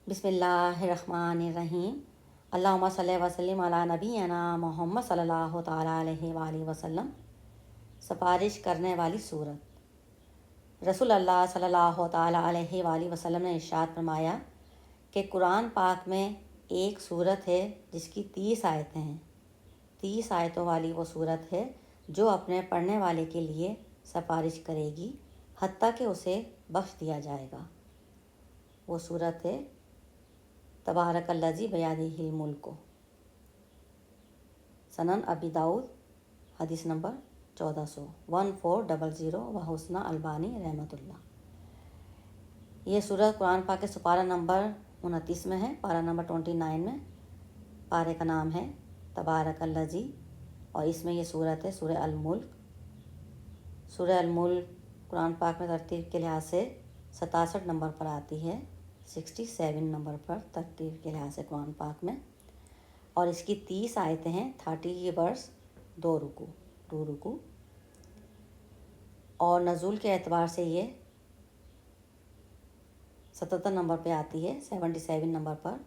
بسم اللہ الرحمن الرحیم۔ اللہم صلی وسلم علی نبینا محمد صلی اللہ تعالیٰ علیہ وآلہ وسلم۔ سفارش کرنے والی صورت۔ رسول اللہ صلی اللہ تعالیٰ علیہ وآلہ وسلم نے ارشاد فرمایا کہ قرآن پاک میں ایک صورت ہے جس کی 30 آیتیں ہیں۔ 30 آیتوں والی وہ صورت ہے جو اپنے پڑھنے والے کے لیے سفارش کرے گی حتیٰ کہ اسے بخش دیا جائے گا۔ وہ صورت ہے تبارک الذی بیدہ الملک۔ سنن ابی داؤد حدیث نمبر 1400 وحسنہ البانی رحمۃ اللہ۔ یہ سورت قرآن پاک کے سپارہ نمبر 29 میں ہے، پارہ نمبر 29 میں۔ پارے کا نام ہے تبارک الذی، اور اس میں یہ سورت ہے سورہ الملک۔ سورہ الملک قرآن پاک میں ترتیب کے لحاظ سے 67 نمبر پر آتی ہے، 67 نمبر پر ترتیب کے لحاظ سے قرآن پاک میں، اور اس کی 30 آیتیں ہیں، 30 ورس، 2 رکوع، اور نزول کے اعتبار سے یہ 77 نمبر پہ آتی ہے، 77 نمبر پر،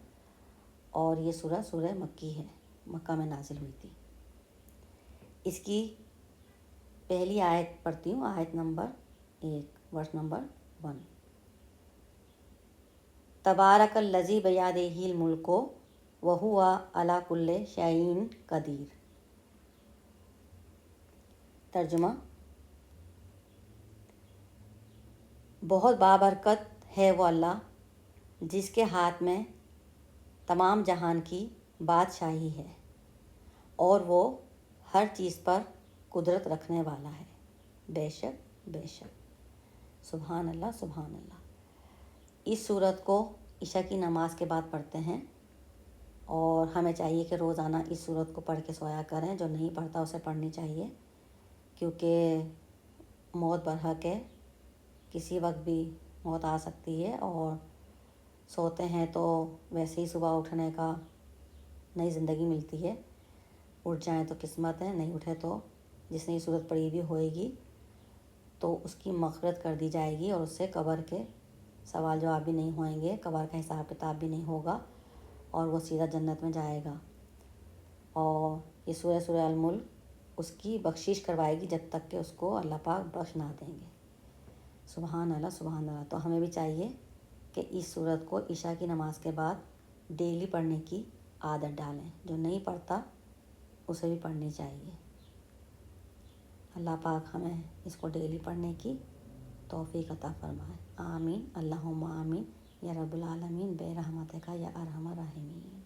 اور یہ سورہ مکی ہے، مکہ میں نازل ہوئی تھی۔ اس کی پہلی آیت پڑھتی ہوں، آیت نمبر 1، ورس نمبر 1۔ تبارک الذی بیدہ الملک وہو علی کل شیء قدیر۔ ترجمہ: بہت بابرکت ہے وہ اللہ جس کے ہاتھ میں تمام جہان کی بادشاہی ہے، اور وہ ہر چیز پر قدرت رکھنے والا ہے۔ بے شک سبحان اللہ سبحان اللہ۔ اس سورت کو عشاء کی نماز کے بعد پڑھتے ہیں، اور ہمیں چاہیے کہ روزانہ اس سورت کو پڑھ کے سویا کریں۔ جو نہیں پڑھتا اسے پڑھنی چاہیے، کیونکہ موت برحق ہے، کسی وقت بھی موت آ سکتی ہے، اور سوتے ہیں تو ویسے ہی صبح اٹھنے کا نئی زندگی ملتی ہے۔ اٹھ جائیں تو قسمت ہے، نہیں اٹھے تو جس نے یہ سورت پڑھی بھی ہوئے گی تو اس کی مغفرت کر دی جائے گی، اور اس سے قبر کے سوال جواب بھی نہیں ہوئیں گے، قبر کا حساب کتاب بھی نہیں ہوگا، اور وہ سیدھا جنت میں جائے گا۔ اور یہ سورہ الملک اس کی بخشش کروائے گی جب تک کہ اس کو اللہ پاک بخش نہ دیں گے۔ سبحان اللہ سبحان اللہ۔ تو ہمیں بھی چاہیے کہ اس سورت کو عشاء کی نماز کے بعد ڈیلی پڑھنے کی عادت ڈالیں۔ جو نہیں پڑھتا اسے بھی پڑھنی چاہیے۔ اللہ پاک ہمیں اس کو ڈیلی پڑھنے کی توفیق عطا فرمائے۔ آمین، اللہم آمین یا رب العالمین، بے رحمتک یا ارحم الراحمین۔